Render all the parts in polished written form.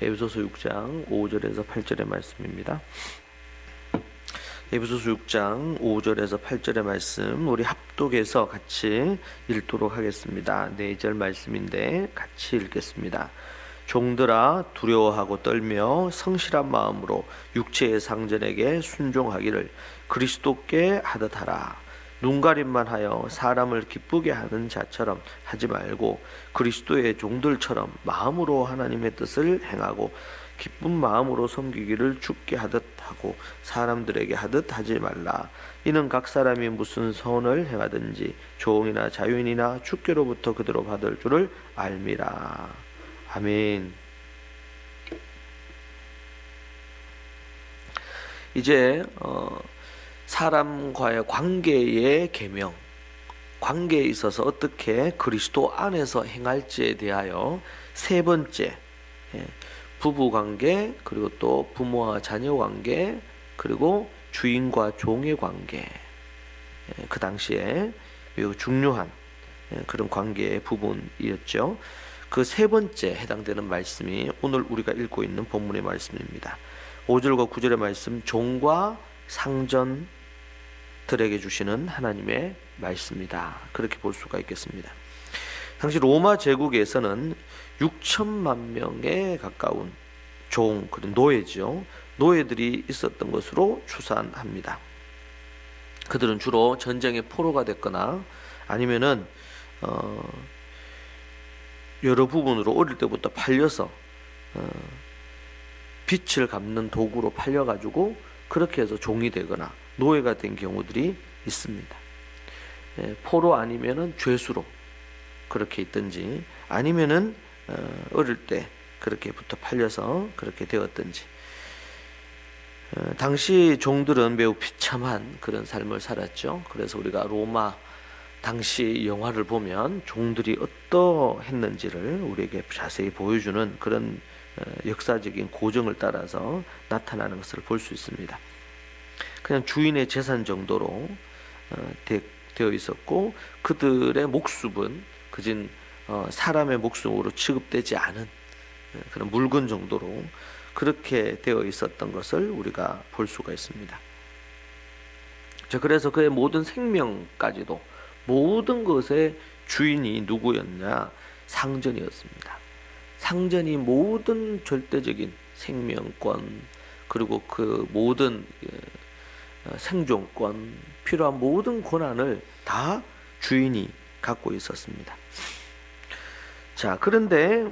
에베소서 6장 5절에서 8절의 말씀입니다. 에베소서 6장 5절에서 8절의 말씀 우리 합독해서 같이 읽도록 하겠습니다. 4절 말씀인데 같이 읽겠습니다. 종들아 두려워하고 떨며 성실한 마음으로 육체의 상전에게 순종하기를 그리스도께 하듯 하라. 눈가림만 하여 사람을 기쁘게 하는 자처럼 하지 말고 그리스도의 종들처럼 마음으로 하나님의 뜻을 행하고 기쁜 마음으로 섬기기를 주께 하듯 하고 사람들에게 하듯 하지 말라. 이는 각 사람이 무슨 선을 행하든지 종이나 자유인이나 주께로부터 그대로 받을 줄을 알미라. 아멘. 이제 사람과의 관계의 계명, 관계에 있어서 어떻게 그리스도 안에서 행할지에 대하여 세 번째, 부부관계, 그리고 또 부모와 자녀관계, 그리고 주인과 종의 관계, 그 당시에 매우 중요한 그런 관계의 부분이었죠. 그 세 번째 해당되는 말씀이 오늘 우리가 읽고 있는 본문의 말씀입니다. 5절과 9절의 말씀, 종과 상전들에게 주시는 하나님의 말씀이다. 그렇게 볼 수가 있겠습니다. 당시 로마 제국에서는 6천만 명에 가까운 종, 그런 노예죠. 노예들이 있었던 것으로 추산합니다. 그들은 주로 전쟁의 포로가 됐거나 아니면은 여러 부분으로 어릴 때부터 팔려서 빚을 갚는 도구로 팔려가지고 그렇게 해서 종이 되거나 노예가 된 경우들이 있습니다. 포로 아니면은 죄수로 그렇게 있든지 아니면은 어릴 때 그렇게부터 팔려서 그렇게 되었든지. 당시 종들은 매우 비참한 그런 삶을 살았죠. 그래서 우리가 로마 당시 영화를 보면 종들이 어떠했는지를 우리에게 자세히 보여주는 그런 역사적인 고정을 따라서 나타나는 것을 볼 수 있습니다. 그냥 주인의 재산 정도로 되어 있었고 그들의 목숨은 그진 사람의 목숨으로 취급되지 않은 그런 물건 정도로 그렇게 되어 있었던 것을 우리가 볼 수가 있습니다. 그래서 그의 모든 생명까지도 모든 것의 주인이 누구였냐? 상전이었습니다. 상전이 모든 절대적인 생명권 그리고 그 모든 생존권 필요한 모든 권한을 다 주인이 갖고 있었습니다. 자, 그런데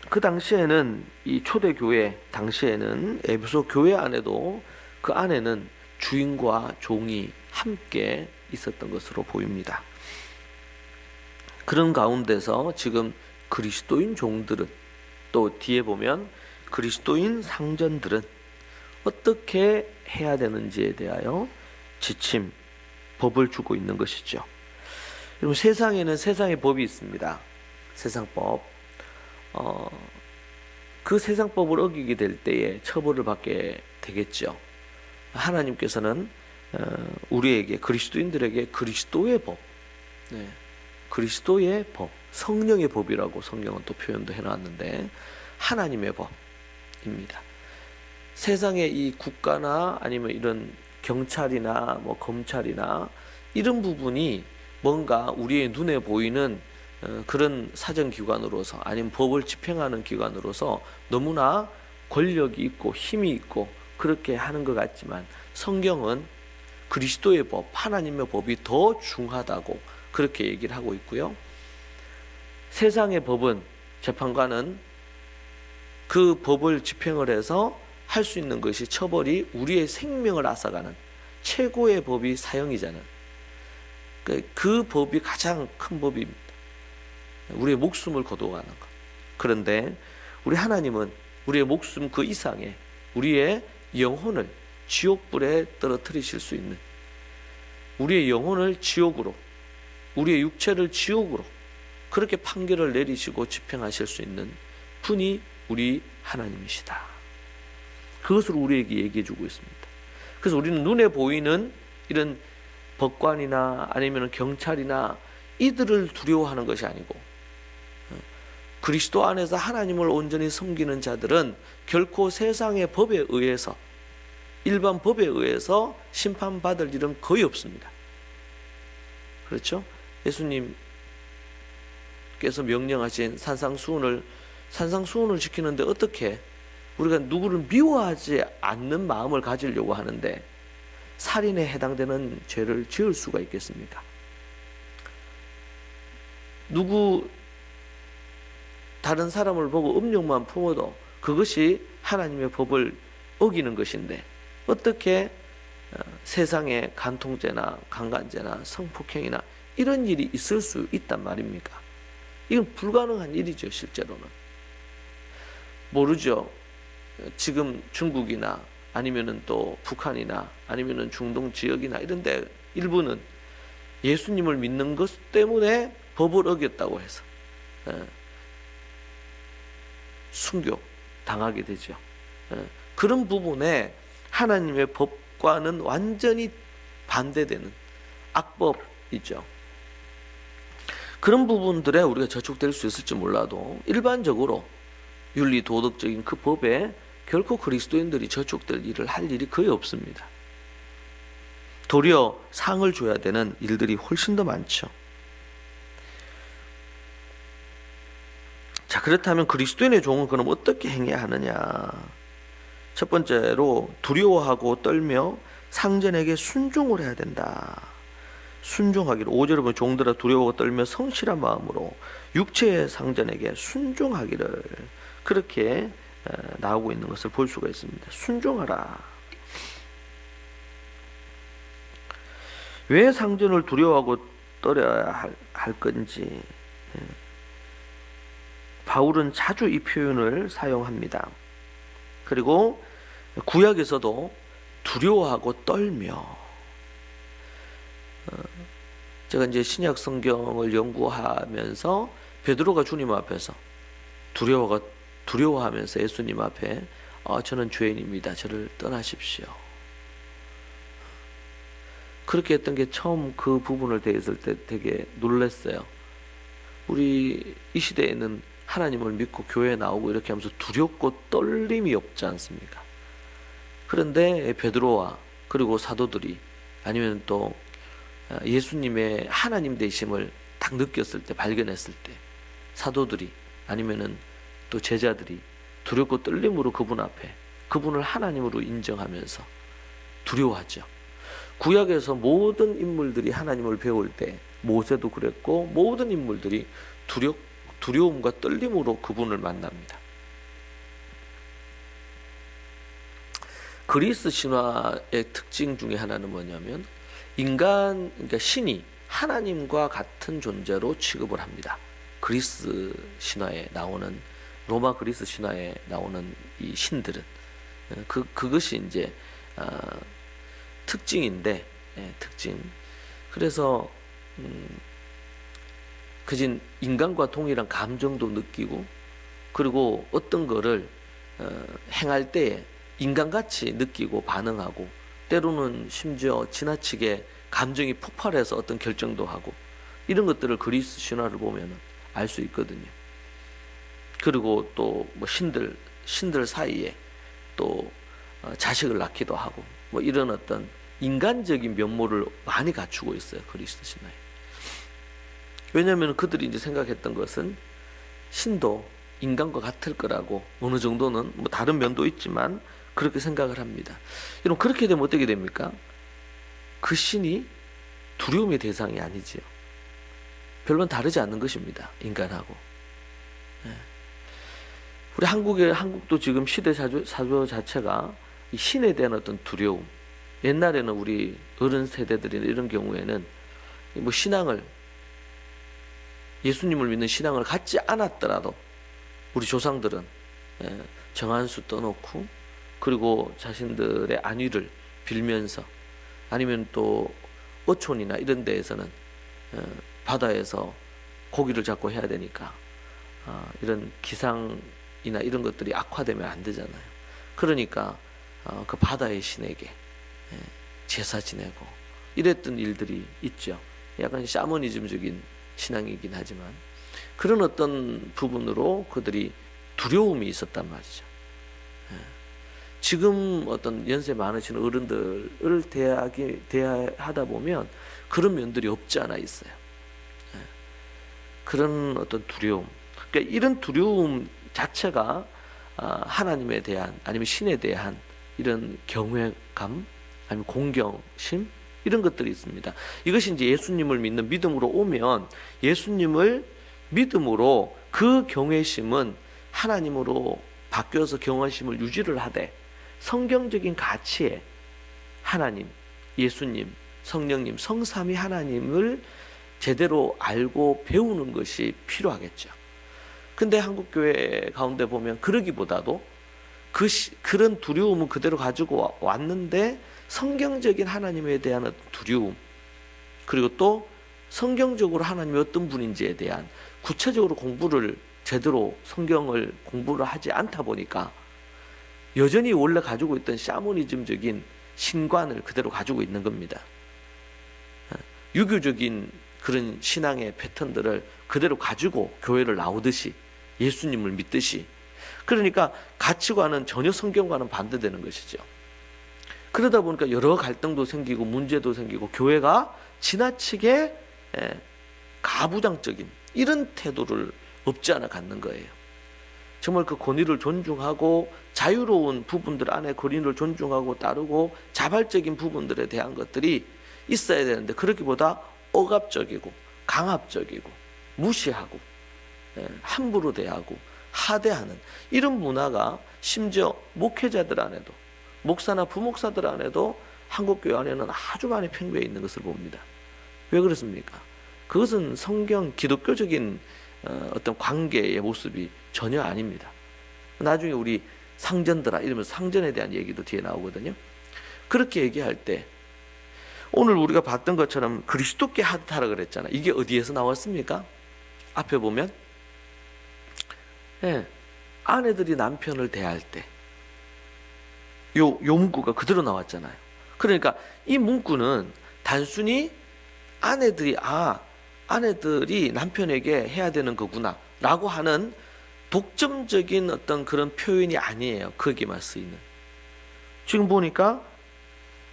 그 당시에는 이 초대교회 당시에는 에베소 교회 안에도 그 안에는 주인과 종이 함께 있었던 것으로 보입니다. 그런 가운데서 지금 그리스도인 종들은 또 뒤에 보면 그리스도인 상전들은 어떻게 해야 되는지에 대하여 지침, 법을 주고 있는 것이죠. 여러분, 세상에는 세상의 법이 있습니다. 세상법. 그 세상법을 어기게 될 때에 처벌을 받게 되겠죠. 하나님께서는 우리에게 그리스도인들에게 그리스도의 법, 그리스도의 법, 성령의 법이라고 성경은 또 표현도 해놨는데 하나님의 법입니다. 세상의 이 국가나 아니면 이런 경찰이나 뭐 검찰이나 이런 부분이 뭔가 우리의 눈에 보이는 그런 사정기관으로서 아니면 법을 집행하는 기관으로서 너무나 권력이 있고 힘이 있고 그렇게 하는 것 같지만 성경은 그리스도의 법, 하나님의 법이 더 중하다고 그렇게 얘기를 하고 있고요. 세상의 법은 재판관은 그 법을 집행을 해서 할 수 있는 것이 처벌이 우리의 생명을 앗아가는 최고의 법이 사형이잖아요. 그 법이 가장 큰 법입니다. 우리의 목숨을 거둬가는 것. 그런데 우리 하나님은 우리의 목숨 그 이상의 우리의 영혼을 지옥불에 떨어뜨리실 수 있는, 우리의 영혼을 지옥으로, 우리의 육체를 지옥으로 그렇게 판결을 내리시고 집행하실 수 있는 분이 우리 하나님이시다. 그것을 우리에게 얘기해 주고 있습니다. 그래서 우리는 눈에 보이는 이런 법관이나 아니면 경찰이나 이들을 두려워하는 것이 아니고 그리스도 안에서 하나님을 온전히 섬기는 자들은 결코 세상의 법에 의해서, 일반 법에 의해서 심판받을 일은 거의 없습니다. 그렇죠? 예수님께서 명령하신 산상수훈을 지키는데 어떻게 우리가 누구를 미워하지 않는 마음을 가지려고 하는데 살인에 해당되는 죄를 지을 수가 있겠습니까? 다른 사람을 보고 음욕만 품어도 그것이 하나님의 법을 어기는 것인데 어떻게 세상에 간통죄나 강간죄나 성폭행이나 이런 일이 있을 수 있단 말입니까? 이건 불가능한 일이죠. 실제로는 모르죠. 지금 중국이나 아니면은 또 북한이나 아니면은 중동 지역이나 이런데 일부는 예수님을 믿는 것 때문에 법을 어겼다고 해서 순교 당하게 되죠. 그런 부분에 하나님의 법과는 완전히 반대되는 악법이죠. 그런 부분들에 우리가 저촉될 수 있을지 몰라도 일반적으로 윤리 도덕적인 그 법에 결코 그리스도인들이 저촉될 일을 할 일이 거의 없습니다. 도리어 상을 줘야 되는 일들이 훨씬 더 많죠. 자, 그렇다면 그리스도인의 종은 그럼 어떻게 행해야 하느냐? 첫 번째로 두려워하고 떨며 상전에게 순종을 해야 된다. 순종하기를 5절에 보면 종들아 두려워하고 떨며 성실한 마음으로 육체의 상전에게 순종하기를 그렇게 나오고 있는 것을 볼 수가 있습니다. 순종하라. 왜 상전을 두려워하고 떨어야 할 건지 바울은 자주 이 표현을 사용합니다. 그리고 구약에서도 두려워하고 떨며 제가 이제 신약 성경을 연구하면서 베드로가 주님 앞에서 두려워하면서 예수님 앞에 저는 죄인입니다. 저를 떠나십시오. 그렇게 했던 게 처음 그 부분을 대했을 때 되게 놀랐어요. 우리 이 시대에는 하나님을 믿고 교회에 나오고 이렇게 하면서 두렵고 떨림이 없지 않습니까? 그런데 베드로와 그리고 사도들이 아니면 또 예수님의 하나님 되심을 딱 느꼈을 때, 발견했을 때 사도들이 아니면은 또 제자들이 두렵고 떨림으로 그분 앞에 그분을 하나님으로 인정하면서 두려워하죠. 구약에서 모든 인물들이 하나님을 배울 때 모세도 그랬고 모든 인물들이 두려움과 떨림으로 그분을 만납니다. 그리스 신화의 특징 중에 하나는 뭐냐면 그러니까 신이 하나님과 같은 존재로 취급을 합니다. 그리스 신화에 나오는 로마 그리스 신화에 나오는 이 신들은 그것이 이제 특징인데 특징. 그래서 그진 인간과 동일한 감정도 느끼고 그리고 어떤 거를 행할 때에 인간같이 느끼고 반응하고 때로는 심지어 지나치게 감정이 폭발해서 어떤 결정도 하고 이런 것들을 그리스 신화를 보면 알 수 있거든요. 그리고 또 뭐 신들 사이에 또 자식을 낳기도 하고 뭐 이런 어떤 인간적인 면모를 많이 갖추고 있어요. 그리스 신화에. 왜냐하면 그들이 이제 생각했던 것은 신도 인간과 같을 거라고 어느 정도는 뭐 다른 면도 있지만 그렇게 생각을 합니다. 여러분 그렇게 되면 어떻게 됩니까? 그 신이 두려움의 대상이 아니지요. 별반 다르지 않는 것입니다. 인간하고. 우리 한국도 지금 시대 사조 자체가 이 신에 대한 어떤 두려움. 옛날에는 우리 어른 세대들이 이런 경우에는 뭐 신앙을 예수님을 믿는 신앙을 갖지 않았더라도 우리 조상들은 정한수 떠놓고 그리고 자신들의 안위를 빌면서 아니면 또 어촌이나 이런 데에서는 바다에서 고기를 잡고 해야 되니까 이런 기상이나 이런 것들이 악화되면 안 되잖아요. 그러니까 그 바다의 신에게 제사 지내고 이랬던 일들이 있죠. 약간 샤머니즘적인 신앙이긴 하지만 그런 어떤 부분으로 그들이 두려움이 있었단 말이죠. 지금 어떤 연세 많으신 어른들을 대하다 보면 그런 면들이 없지 않아 있어요. 그런 어떤 두려움. 그러니까 이런 두려움 자체가 하나님에 대한 아니면 신에 대한 이런 경외감 아니면 공경심 이런 것들이 있습니다. 이것이 이제 예수님을 믿는 믿음으로 오면 예수님을 믿음으로 그 경외심은 하나님으로 바뀌어서 경외심을 유지를 하되 성경적인 가치에 하나님, 예수님, 성령님, 성삼위 하나님을 제대로 알고 배우는 것이 필요하겠죠. 근데 한국교회 가운데 보면 그러기보다도 그런 두려움은 그대로 가지고 왔는데 성경적인 하나님에 대한 두려움, 그리고 또 성경적으로 하나님이 어떤 분인지에 대한 구체적으로 공부를 제대로 성경을 공부를 하지 않다 보니까 여전히 원래 가지고 있던 샤머니즘적인 신관을 그대로 가지고 있는 겁니다. 유교적인 그런 신앙의 패턴들을 그대로 가지고 교회를 나오듯이 예수님을 믿듯이, 그러니까 가치관은 전혀 성경과는 반대되는 것이죠. 그러다 보니까 여러 갈등도 생기고 문제도 생기고 교회가 지나치게 가부장적인 이런 태도를 없지 않아 갖는 거예요. 정말 그 권위를 존중하고 자유로운 부분들 안에 권위를 존중하고 따르고 자발적인 부분들에 대한 것들이 있어야 되는데 그러기보다 억압적이고 강압적이고 무시하고 함부로 대하고 하대하는 이런 문화가 심지어 목회자들 안에도, 목사나 부목사들 안에도 한국교회 안에는 아주 많이 팽배해 있는 것을 봅니다. 왜 그렇습니까? 그것은 성경 기독교적인 어떤 관계의 모습이 전혀 아닙니다. 나중에 우리 상전들아 이러면서 상전에 대한 얘기도 뒤에 나오거든요. 그렇게 얘기할 때 오늘 우리가 봤던 것처럼 그리스도께 하듯하라 그랬잖아. 이게 어디에서 나왔습니까? 앞에 보면 아내들이 남편을 대할 때 요 문구가 그대로 나왔잖아요. 그러니까 이 문구는 단순히 아내들이 남편에게 해야 되는 거구나 라고 하는 독점적인 어떤 그런 표현이 아니에요. 거기만 쓰이는. 지금 보니까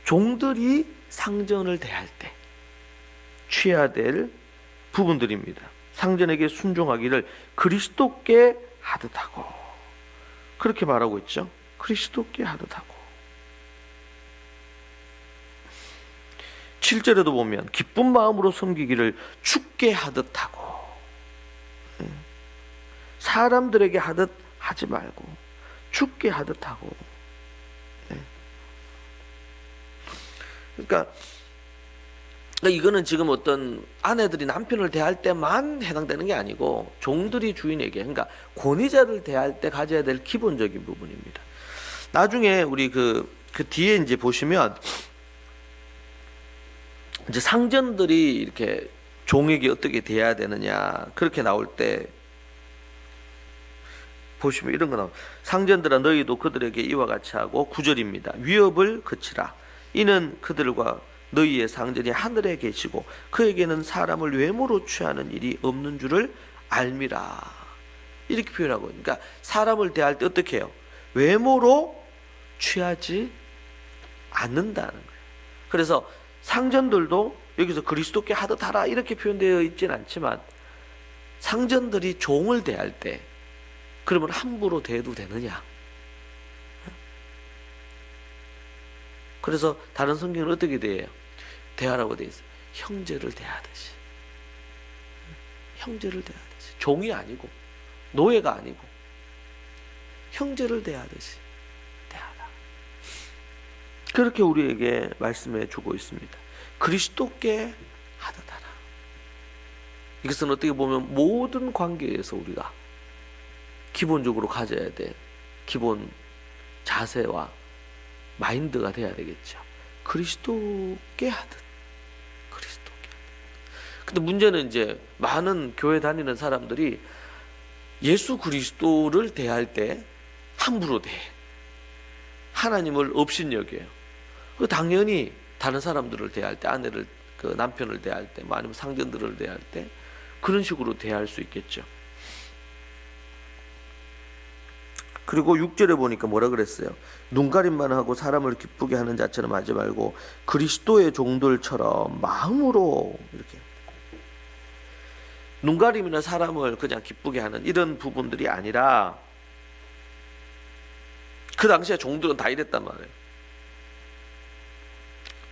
종들이 상전을 대할 때 취해야 될 부분들입니다. 상전에게 순종하기를 그리스도께 하듯하고, 그렇게 말하고 있죠. 그리스도께 하듯하고. 7절에도 보면 기쁜 마음으로 섬기기를 주께 하듯하고, 사람들에게 하듯 하지 말고 주께 하듯하고. 그러니까 이거는 지금 어떤 아내들이 남편을 대할 때만 해당되는 게 아니고 종들이 주인에게, 그러니까 권위자를 대할 때 가져야 될 기본적인 부분입니다. 나중에 우리 그 뒤에 이제 보시면 이제 상전들이 이렇게 종에게 어떻게 대해야 되느냐 그렇게 나올 때 보시면 이런 거 나와요. 상전들아 너희도 그들에게 이와 같이 하고, 9절입니다. 위협을 그치라. 이는 그들과 너희의 상전이 하늘에 계시고 그에게는 사람을 외모로 취하는 일이 없는 줄을 알미라. 이렇게 표현하고, 그러니까 사람을 대할 때 어떻게 해요? 외모로 취하지 않는다는 거예요. 그래서 상전들도 여기서 그리스도께 하듯하라 이렇게 표현되어 있지는 않지만 상전들이 종을 대할 때 그러면 함부로 대해도 되느냐? 그래서 다른 성경은 어떻게 대해요? 대하라고 되어 있어요. 형제를 대하듯이. 형제를 대하듯이. 종이 아니고 노예가 아니고 형제를 대하듯이 대하라. 그렇게 우리에게 말씀해 주고 있습니다. 그리스도께 하듯하라. 이것은 어떻게 보면 모든 관계에서 우리가 기본적으로 가져야 될 기본 자세와 마인드가 돼야 되겠죠. 그리스도께 하듯. 그리스도께 하듯. 근데 문제는 이제 많은 교회 다니는 사람들이 예수 그리스도를 대할 때 함부로 대해. 하나님을 업신여겨요. 그 당연히 다른 사람들을 대할 때, 아내를, 그 남편을 대할 때, 뭐 아니면 상전들을 대할 때 그런 식으로 대할 수 있겠죠. 그리고 6절에 보니까 뭐라 그랬어요? 눈가림만 하고 사람을 기쁘게 하는 자처럼 하지 말고 그리스도의 종들처럼 마음으로 이렇게. 눈가림이나 사람을 그냥 기쁘게 하는 이런 부분들이 아니라, 그 당시에 종들은 다 이랬단 말이에요.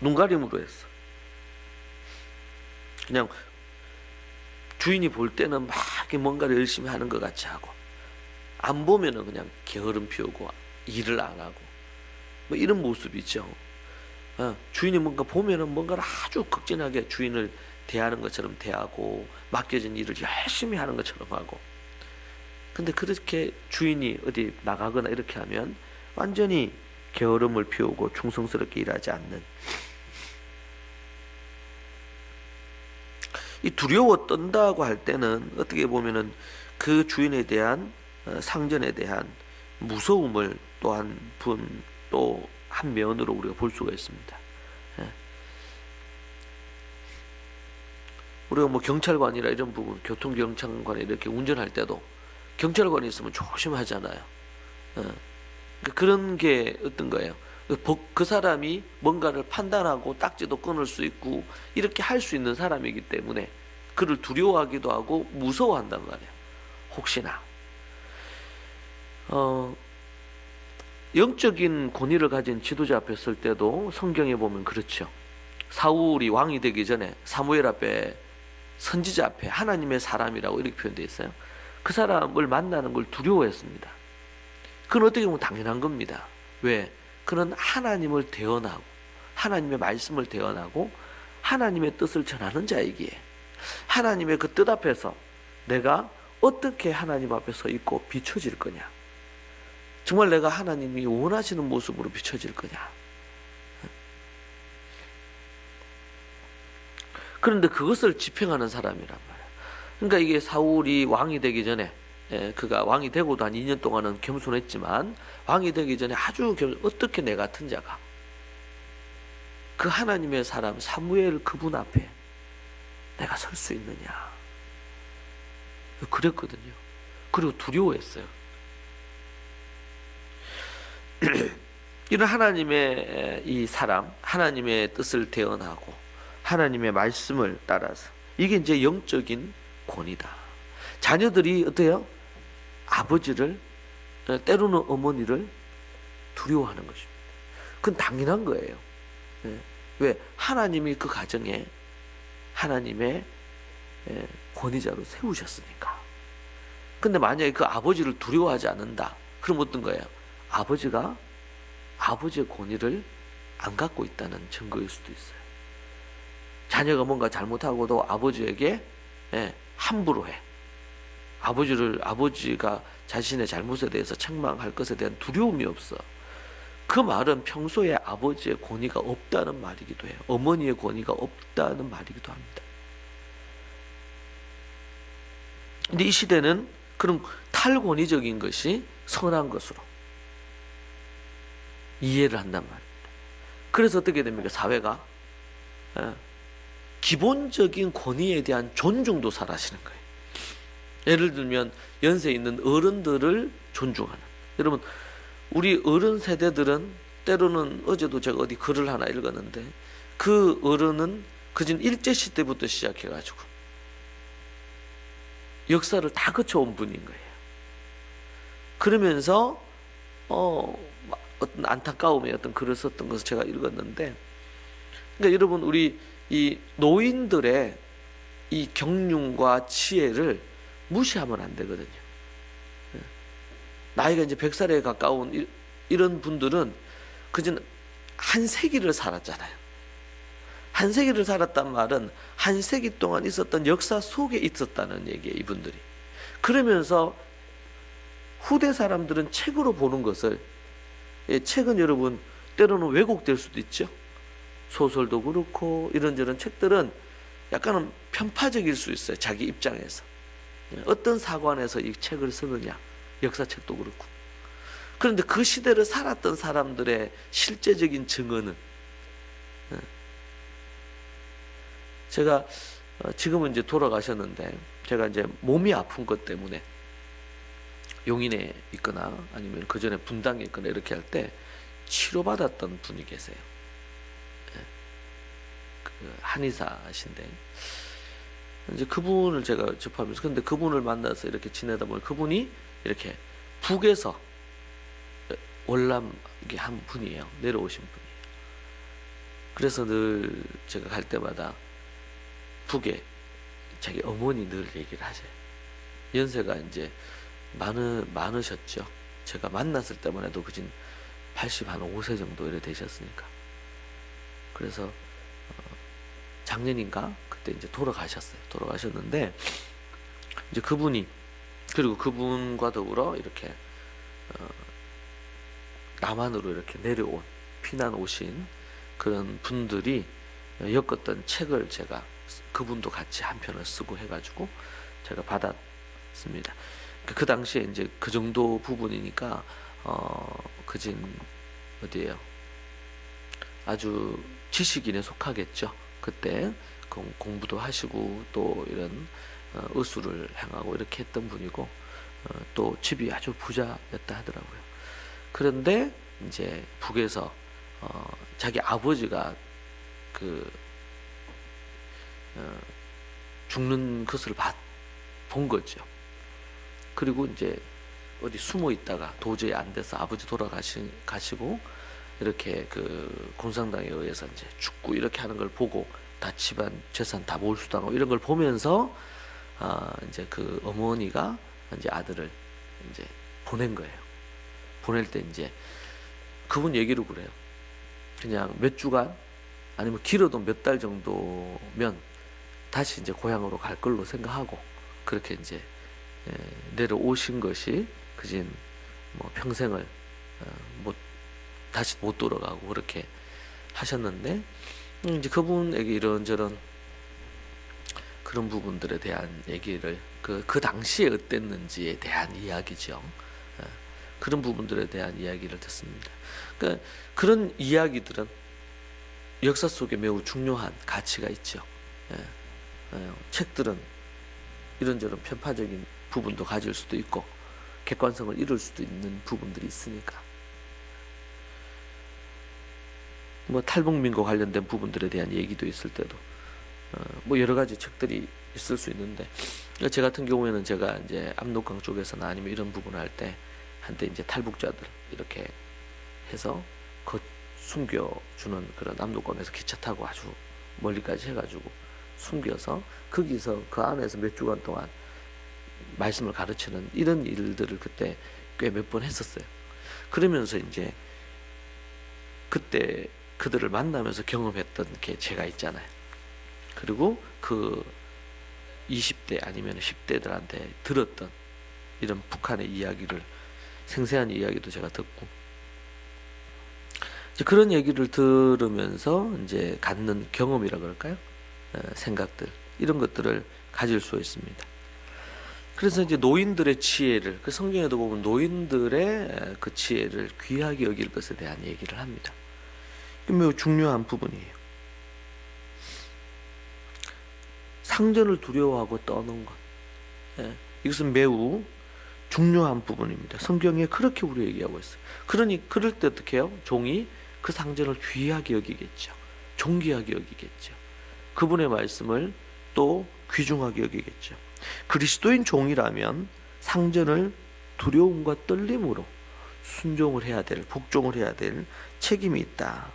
눈가림으로 했어. 그냥 주인이 볼 때는 막 뭔가를 열심히 하는 것 같이 하고, 안 보면은 그냥 게으름 피우고 일을 안 하고, 뭐 이런 모습이죠. 주인이 뭔가 보면은 뭔가를 아주 극진하게 주인을 대하는 것처럼 대하고, 맡겨진 일을 열심히 하는 것처럼 하고. 근데 그렇게 주인이 어디 나가거나 이렇게 하면 완전히 게으름을 피우고 충성스럽게 일하지 않는, 이 두려워 떤다고 할 때는 어떻게 보면은 그 주인에 대한 상전에 대한 무서움을 또 한 면으로 우리가 볼 수가 있습니다. 우리가 뭐 경찰관이라 이런 부분, 교통경찰관이 이렇게 운전할 때도 경찰관이 있으면 조심하잖아요. 그런 게 어떤 거예요? 그 사람이 뭔가를 판단하고 딱지도 끊을 수 있고 이렇게 할 수 있는 사람이기 때문에 그를 두려워하기도 하고 무서워한단 말이에요. 혹시나 영적인 권위를 가진 지도자 앞에 설 때도 성경에 보면 그렇죠. 사울이 왕이 되기 전에 사무엘 앞에, 선지자 앞에 하나님의 사람이라고 이렇게 표현되어 있어요. 그 사람을 만나는 걸 두려워했습니다. 그건 어떻게 보면 당연한 겁니다. 왜? 그는 하나님을 대언하고 하나님의 말씀을 대언하고 하나님의 뜻을 전하는 자이기에, 하나님의 그 뜻 앞에서 내가 어떻게 하나님 앞에 서 있고 비춰질 거냐, 정말 내가 하나님이 원하시는 모습으로 비춰질 거냐. 그런데 그것을 집행하는 사람이란 말이야. 그러니까 이게 사울이 왕이 되기 전에, 그가 왕이 되고도 한 2년 동안은 겸손했지만 왕이 되기 전에 아주 어떻게 내 같은 자가 그 하나님의 사람 사무엘 그분 앞에 내가 설 수 있느냐, 그랬거든요. 그리고 두려워했어요. 이런 하나님의 이 사람, 하나님의 뜻을 대언하고 하나님의 말씀을 따라서, 이게 이제 영적인 권위다. 자녀들이 어때요? 아버지를, 때로는 어머니를 두려워하는 것입니다. 그건 당연한 거예요. 왜? 하나님이 그 가정에 하나님의 권위자로 세우셨으니까. 근데 만약에 그 아버지를 두려워하지 않는다, 그럼 어떤 거예요? 아버지가 아버지의 권위를 안 갖고 있다는 증거일 수도 있어요. 자녀가 뭔가 잘못하고도 아버지에게 함부로 해. 아버지가 자신의 잘못에 대해서 책망할 것에 대한 두려움이 없어. 그 말은 평소에 아버지의 권위가 없다는 말이기도 해요. 어머니의 권위가 없다는 말이기도 합니다. 근데 이 시대는 그런 탈권위적인 것이 선한 것으로 이해를 한단 말입니다. 그래서 어떻게 됩니까? 사회가 기본적인 권위에 대한 존중도 사라지는 거예요. 예를 들면 연세 있는 어른들을 존중하는. 여러분, 우리 어른 세대들은 때로는, 어제도 제가 어디 글을 하나 읽었는데, 그 어른은 그전 일제시 때부터 시작해가지고 역사를 다 거쳐온 분인 거예요. 그러면서 어떤 안타까움의 어떤 글을 썼던 것을 제가 읽었는데, 그러니까 여러분, 우리 이 노인들의 이 경륜과 지혜를 무시하면 안 되거든요. 나이가 이제 100살에 가까운 이런 분들은 그전 한 세기를 살았잖아요. 한 세기를 살았단 말은 한 세기 동안 있었던 역사 속에 있었다는 얘기예요, 이분들이. 그러면서 후대 사람들은 책으로 보는 것을, 책은 여러분 때로는 왜곡될 수도 있죠. 소설도 그렇고 이런저런 책들은 약간은 편파적일 수 있어요, 자기 입장에서. 어떤 사관에서 이 책을 쓰느냐, 역사책도 그렇고. 그런데 그 시대를 살았던 사람들의 실제적인 증언은, 제가 지금은 이제 돌아가셨는데 제가 이제 몸이 아픈 것 때문에 용인에 있거나 아니면 그 전에 분당에 있거나 이렇게 할 때 치료받았던 분이 계세요. 예. 그 한의사신데 이제 그분을 제가 접하면서 근데 그분을 만나서 이렇게 지내다 보니 그분이 이렇게 북에서 월남 이게 한 분이에요. 내려오신 분이에요. 그래서 늘 제가 갈 때마다 북에 자기 어머니 늘 얘기를 하세요. 연세가 이제 많으셨죠. 제가 만났을 때만 해도 그진 85세 정도 이래 되셨으니까. 그래서 작년인가 그때 이제 돌아가셨어요. 돌아가셨는데 이제 그분이 그리고 그분과 더불어 이렇게 남한으로 이렇게 내려온 피난 오신 그런 분들이 엮었던 책을 제가 그분도 같이 한 편을 쓰고 해가지고 제가 받았습니다. 그 당시에 이제 그 정도 부분이니까 그진 어디에요? 아주 지식인에 속하겠죠. 그때 공부도 하시고 또 이런 의술을 행하고 이렇게 했던 분이고 또 집이 아주 부자였다 하더라고요. 그런데 이제 북에서 자기 아버지가 죽는 것을 본 거죠. 그리고 이제 어디 숨어 있다가 도저히 안 돼서 아버지 가시고 이렇게 그 공산당에 의해서 이제 죽고 이렇게 하는 걸 보고 다 집안 재산 다 몰수당하고 이런 걸 보면서 이제 그 어머니가 이제 아들을 이제 보낸 거예요. 보낼 때 이제 그분 얘기로 그래요. 그냥 몇 주간 아니면 길어도 몇 달 정도면 다시 이제 고향으로 갈 걸로 생각하고 그렇게 이제 내려오신 것이 그진 뭐 평생을 다시 못 돌아가고 그렇게 하셨는데 이제 그분에게 이런저런 그런 부분들에 대한 얘기를 그 당시에 어땠는지에 대한 이야기죠. 그런 부분들에 대한 이야기를 듣습니다. 그러니까 그런 이야기들은 역사 속에 매우 중요한 가치가 있죠. 책들은 이런저런 편파적인 부분도 가질 수도 있고 객관성을 잃을 수도 있는 부분들이 있으니까 뭐 탈북민과 관련된 부분들에 대한 얘기도 있을 때도 뭐 여러 가지 책들이 있을 수 있는데 제 같은 경우에는 제가 이제 압록강 쪽에서나 아니면 이런 부분을 할 때 한때 이제 탈북자들 이렇게 해서 숨겨주는 그런 압록강에서 기차 타고 아주 멀리까지 해가지고 숨겨서 거기서 그 안에서 몇 주간 동안 말씀을 가르치는 이런 일들을 그때 꽤 몇 번 했었어요. 그러면서 이제 그때 그들을 만나면서 경험했던 게 제가 있잖아요. 그리고 그 20대 아니면 10대들한테 들었던 이런 북한의 이야기를 생생한 이야기도 제가 듣고 이제 그런 얘기를 들으면서 이제 갖는 경험이라 그럴까요? 생각들 이런 것들을 가질 수 있습니다. 그래서 이제 노인들의 지혜를 그 성경에도 보면 노인들의 그 지혜를 귀하게 여길 것에 대한 얘기를 합니다. 이게 매우 중요한 부분이에요. 상전을 두려워하고 떠는 것 이것은 매우 중요한 부분입니다. 성경에 그렇게 우리 얘기하고 있어요. 그러니 그럴 때 어떻게 해요? 종이 그 상전을 귀하게 여기겠죠. 존귀하게 여기겠죠. 그분의 말씀을 또 귀중하게 여기겠죠. 그리스도인 종이라면 상전을 두려움과 떨림으로 순종을 해야 될, 복종을 해야 될 책임이 있다.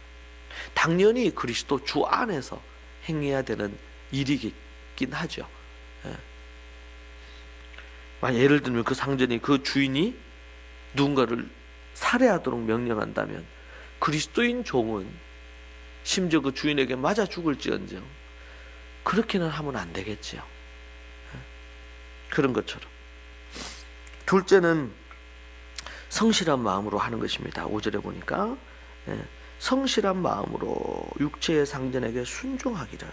당연히 그리스도 주 안에서 행해야 되는 일이긴 하죠. 예를 들면 그 상전이 그 주인이 누군가를 살해하도록 명령한다면 그리스도인 종은 심지어 그 주인에게 맞아 죽을지언정 그렇게는 하면 안 되겠죠. 그런 것처럼 둘째는 성실한 마음으로 하는 것입니다. 5절에 보니까 성실한 마음으로 육체의 상전에게 순종하기를.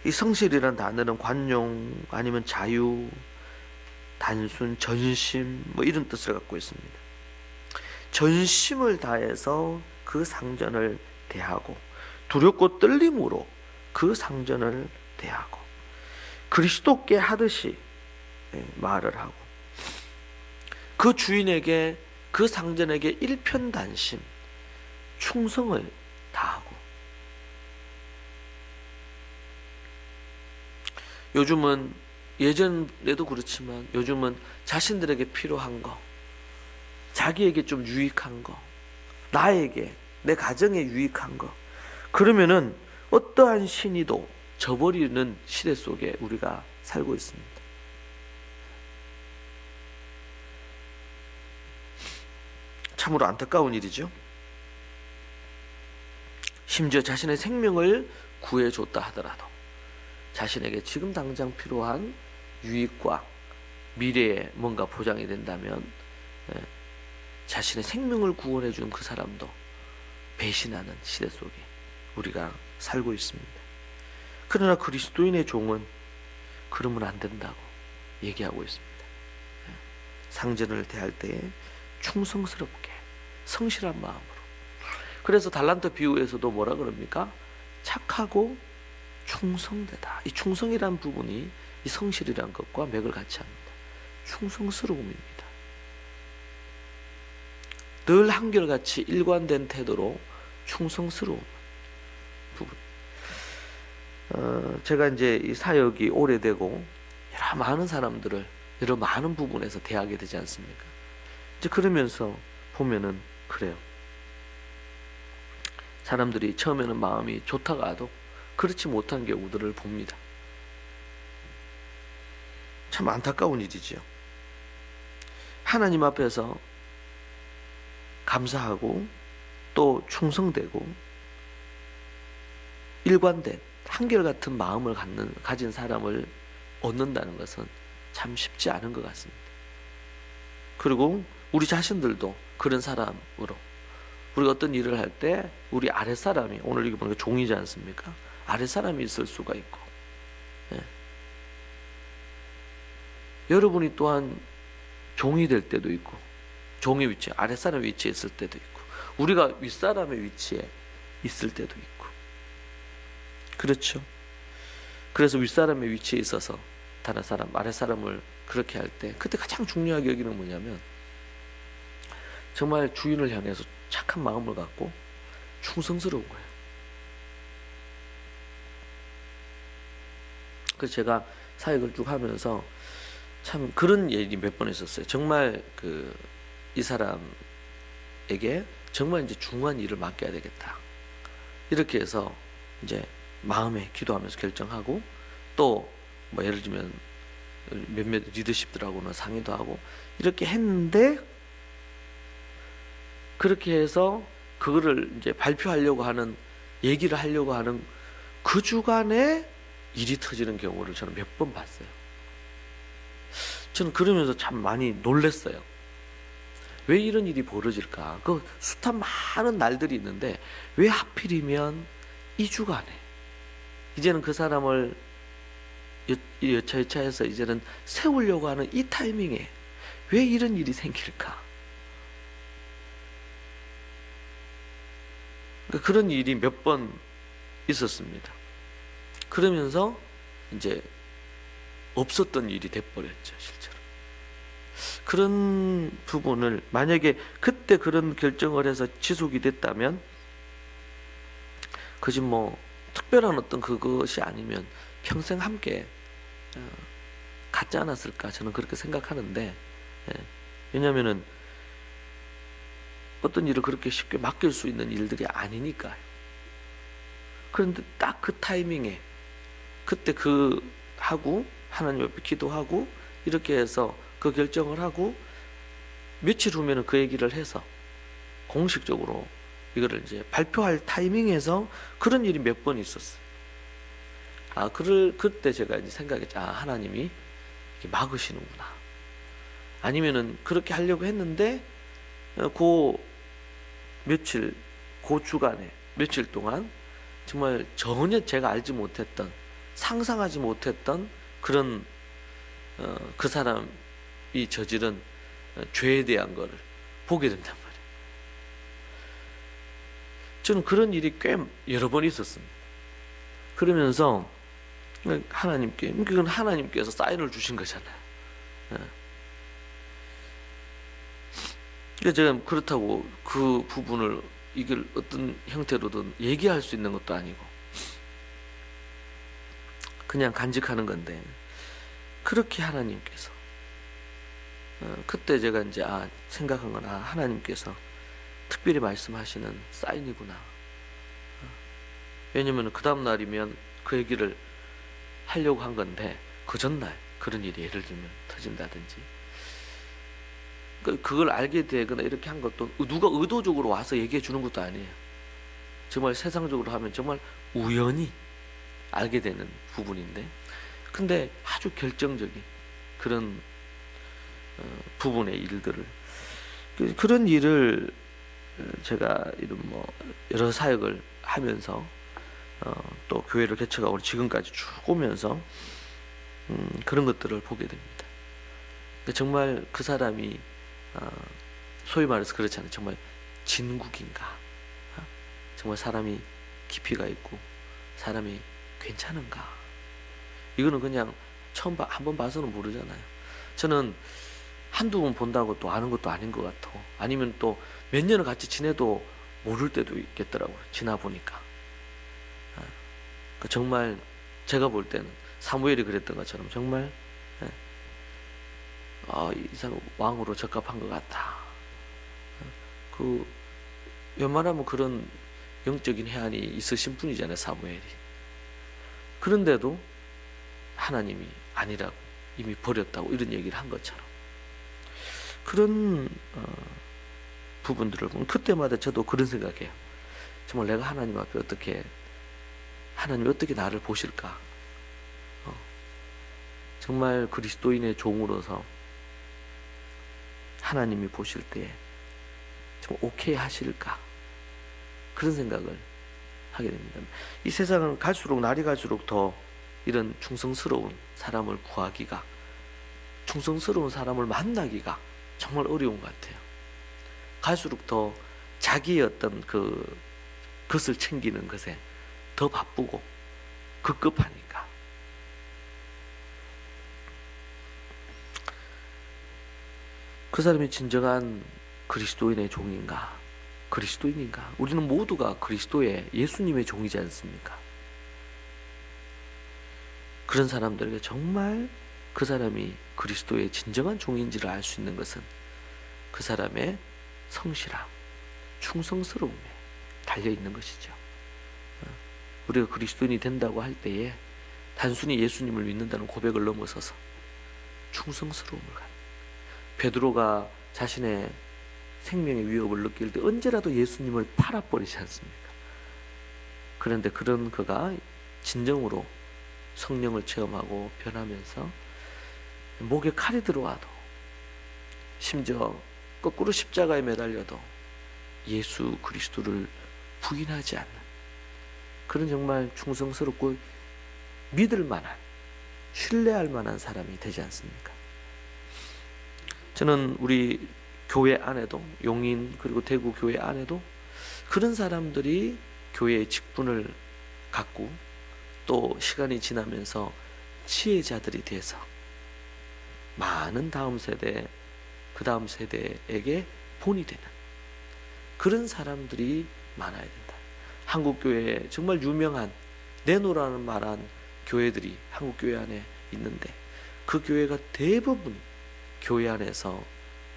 이 성실이라는 단어는 관용 아니면 자유, 단순, 전심 뭐 이런 뜻을 갖고 있습니다. 전심을 다해서 그 상전을 대하고 두렵고 떨림으로 그 상전을 대하고 그리스도께 하듯이 말을 하고 그 주인에게 그 상전에게 일편단심 충성을 다하고 요즘은 예전에도 그렇지만 요즘은 자신들에게 필요한 거 자기에게 좀 유익한 거 나에게 내 가정에 유익한 거 그러면은 어떠한 신의도 저버리는 시대 속에 우리가 살고 있습니다. 참으로 안타까운 일이죠. 심지어 자신의 생명을 구해줬다 하더라도 자신에게 지금 당장 필요한 유익과 미래에 뭔가 보장이 된다면 자신의 생명을 구원해 준 그 사람도 배신하는 시대 속에 우리가 살고 있습니다. 그러나 그리스도인의 종은 그러면 안 된다고 얘기하고 있습니다. 상전을 대할 때에 충성스럽게 성실한 마음으로. 그래서 달란트 비유에서도 뭐라 그럽니까? 착하고 충성되다. 이 충성이란 부분이 이 성실이란 것과 맥을 같이 합니다. 충성스러움입니다. 늘 한결같이 일관된 태도로 충성스러운 부분. 제가 이제 이 사역이 오래되고 여러 많은 사람들을 여러 많은 부분에서 대하게 되지 않습니까? 이제 그러면서 보면은 그래요. 사람들이 처음에는 마음이 좋다가도 그렇지 못한 경우들을 봅니다. 참 안타까운 일이지요. 하나님 앞에서 감사하고 또 충성되고 일관된 한결같은 마음을 가진 사람을 얻는다는 것은 참 쉽지 않은 것 같습니다. 그리고 우리 자신들도 그런 사람으로 우리가 어떤 일을 할 때 우리 아랫사람이 오늘 이거 보니까 종이지 않습니까? 아랫사람이 있을 수가 있고 여러분이 또한 종이 될 때도 있고 종의 위치, 아랫사람 위치에 있을 때도 있고 우리가 윗사람의 위치에 있을 때도 있고 그렇죠. 그래서 윗사람의 위치에 있어서 다른 사람, 아랫사람을 그렇게 할 때 그때 가장 중요하게 여기는 뭐냐면 정말 주인을 향해서 착한 마음을 갖고 충성스러운 거예요. 그래서 제가 사역을 쭉 하면서 참 그런 일이 몇 번 있었어요. 정말 이 사람에게 정말 이제 중요한 일을 맡겨야 되겠다. 이렇게 해서 이제 마음에 기도하면서 결정하고 또 뭐 예를 들면 몇몇 리더십들하고는 상의도 하고 이렇게 했는데 그렇게 해서 그거를 이제 발표하려고 하는 얘기를 하려고 하는 그 주간에 일이 터지는 경우를 저는 몇 번 봤어요. 저는 그러면서 참 많이 놀랐어요. 왜 이런 일이 벌어질까? 그 숱한 많은 날들이 있는데 왜 하필이면 이 주간에 이제는 그 사람을 여차여차해서 이제는 세우려고 하는 이 타이밍에 왜 이런 일이 생길까? 그러니까 그런 일이 몇 번 있었습니다. 그러면서 이제 없었던 일이 돼버렸죠, 실제로. 그런 부분을 만약에 그때 그런 결정을 해서 지속이 됐다면 그지 뭐 특별한 어떤 그것이 아니면 평생 함께 갖지 않았을까 저는 그렇게 생각하는데 왜냐하면은 어떤 일을 그렇게 쉽게 맡길 수 있는 일들이 아니니까요. 그런데 딱 그 타이밍에 그때 하고 하나님 앞에 기도하고 이렇게 해서 그 결정을 하고 며칠 후면은 그 얘기를 해서 공식적으로 이거를 이제 발표할 타이밍에서 그런 일이 몇 번 있었어요. 그때 제가 이제 생각했죠. 하나님이 이렇게 막으시는구나. 아니면은 그렇게 하려고 했는데 그 주간에 며칠 동안 정말 전혀 제가 알지 못했던 상상하지 못했던 그런 그 사람이 저지른 죄에 대한 거를 보게 된단 말이에요. 저는 그런 일이 꽤 여러 번 있었습니다. 그러면서 하나님께, 그건 하나님께서 사인을 주신 거잖아요. 그러니까 제가 그렇다고 그 부분을 이걸 어떤 형태로든 얘기할 수 있는 것도 아니고 그냥 간직하는 건데, 그렇게 하나님께서 그때 제가 이제 생각한 건 하나님께서 특별히 말씀하시는 사인이구나. 왜냐면 그 다음 날이면 그 얘기를 하려고 한 건데 그 전날 그런 일이 예를 들면 터진다든지, 그걸 알게 되거나 이렇게 한 것도 누가 의도적으로 와서 얘기해 주는 것도 아니에요. 정말 세상적으로 하면 정말 우연히 알게 되는 부분인데, 근데 아주 결정적인 그런 부분의 일들을, 그런 일을 제가 이런 여러 사역을 하면서 또 교회를 개척하고 지금까지 쭉 오면서 그런 것들을 보게 됩니다. 정말 그 사람이 소위 말해서 그렇잖아요. 정말 진국인가? 정말 사람이 깊이가 있고 사람이 괜찮은가? 이거는 그냥 처음 한번 봐서는 모르잖아요. 저는 한두 번 본다고 또 아는 것도 아닌 것 같고, 아니면 또 몇 년을 같이 지내도 모를 때도 있겠더라고요. 지나 보니까. 정말 제가 볼 때는 사무엘이 그랬던 것처럼 정말 이 사람 왕으로 적합한 것 같다. 웬만하면 그런 영적인 해안이 있으신 분이잖아요, 사무엘이. 그런데도 하나님이 아니라고, 이미 버렸다고 이런 얘기를 한 것처럼, 그런 부분들을 보면 그때마다 저도 그런 생각해요. 정말 내가 하나님 앞에 하나님이 어떻게 나를 보실까? 정말 그리스도인의 종으로서 하나님이 보실 때에 좀 오케이 하실까? 그런 생각을 하게 됩니다. 이 세상은 날이 갈수록 더 이런 충성스러운 사람을 구하기가, 충성스러운 사람을 만나기가 정말 어려운 것 같아요. 갈수록 더 자기의 어떤 것을 챙기는 것에 더 바쁘고 급급하니까. 그 사람이 진정한 그리스도인의 종인가? 그리스도인인가? 우리는 모두가 그리스도의, 예수님의 종이지 않습니까? 그런 사람들에게 정말 그 사람이 그리스도의 진정한 종인지를 알 수 있는 것은 그 사람의 성실함, 충성스러움에 달려있는 것이죠. 우리가 그리스도인이 된다고 할 때에 단순히 예수님을 믿는다는 고백을 넘어서서 충성스러움을 갖는, 베드로가 자신의 생명의 위협을 느낄 때 언제라도 예수님을 팔아버리지 않습니까? 그런데 그런 그가 진정으로 성령을 체험하고 변하면서 목에 칼이 들어와도, 심지어 거꾸로 십자가에 매달려도 예수 그리스도를 부인하지 않는 그런 정말 충성스럽고 믿을 만한, 신뢰할 만한 사람이 되지 않습니까? 저는 우리 교회 안에도, 용인 그리고 대구 교회 안에도 그런 사람들이 교회의 직분을 갖고 또 시간이 지나면서 지혜자들이 돼서 많은 다음 세대, 그 다음 세대에게 본이 되는 그런 사람들이 많아야 된다. 한국 교회에 정말 유명한 네노라는 말한 교회들이 한국 교회 안에 있는데, 그 교회가 대부분 교회 안에서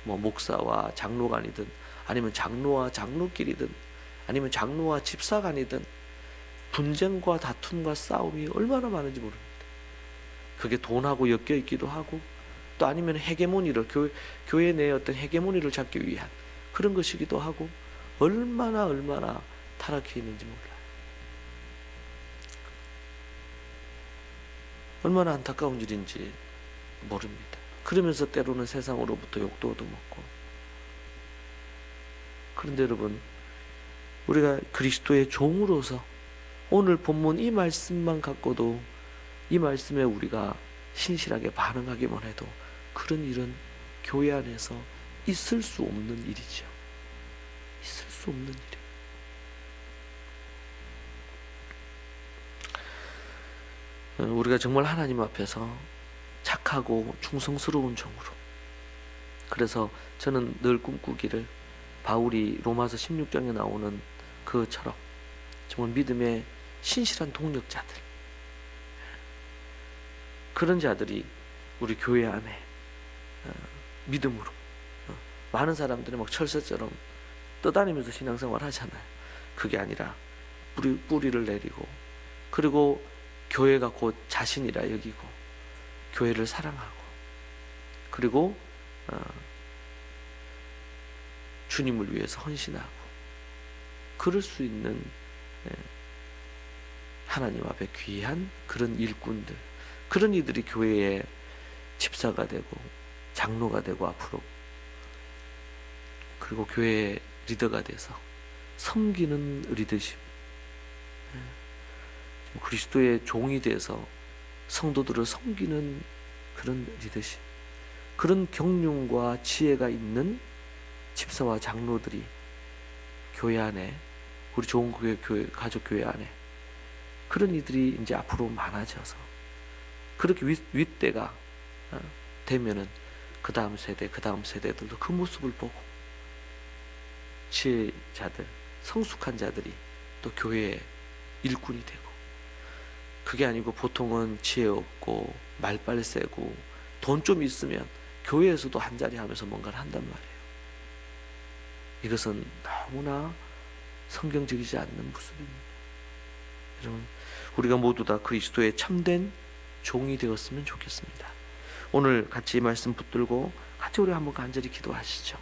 목사와 장로간이든, 아니면 장로와 장로끼리든, 아니면 장로와 집사간이든 분쟁과 다툼과 싸움이 얼마나 많은지 모릅니다. 그게 돈하고 엮여 있기도 하고, 또 아니면 헤게모니를, 교회 내의 어떤 헤게모니를 잡기 위한 그런 것이기도 하고, 얼마나 타락해 있는지 몰라요. 얼마나 안타까운 일인지 모릅니다. 그러면서 때로는 세상으로부터 욕도 얻어먹고. 그런데 여러분, 우리가 그리스도의 종으로서 오늘 본문 이 말씀만 갖고도, 이 말씀에 우리가 신실하게 반응하기만 해도 그런 일은 교회 안에서 있을 수 없는 일이죠. 있을 수 없는 일이에요. 우리가 정말 하나님 앞에서 착하고 충성스러운 종으로, 그래서 저는 늘 꿈꾸기를 바울이 로마서 16장에 나오는 그처럼 정말 믿음의 신실한 동력자들, 그런 자들이 우리 교회 안에 믿음으로, 많은 사람들이 막 철새처럼 떠다니면서 신앙생활 하잖아요. 그게 아니라 뿌리를 내리고, 그리고 교회가 곧 자신이라 여기고 교회를 사랑하고, 그리고 주님을 위해서 헌신하고, 그럴 수 있는 하나님 앞에 귀한 그런 일꾼들, 그런 이들이 교회의 집사가 되고 장로가 되고 앞으로, 그리고 교회의 리더가 돼서 섬기는 리더십, 그리스도의 종이 돼서 성도들을 섬기는 그런 리더십, 그런 경륜과 지혜가 있는 집사와 장로들이 교회 안에, 우리 좋은 교회 가족 교회 안에, 그런 이들이 이제 앞으로 많아져서 그렇게 윗대가 되면은 그 다음 세대들도 그 모습을 보고 지혜자들, 성숙한 자들이 또 교회의 일꾼이 되고, 그게 아니고 보통은 지혜 없고 말빨 세고 돈 좀 있으면 교회에서도 한자리 하면서 뭔가를 한단 말이에요. 이것은 너무나 성경적이지 않는 모습입니다. 여러분, 우리가 모두 다 그리스도의 참된 종이 되었으면 좋겠습니다. 오늘 같이 이 말씀 붙들고 같이 우리 한번 간절히 기도하시죠.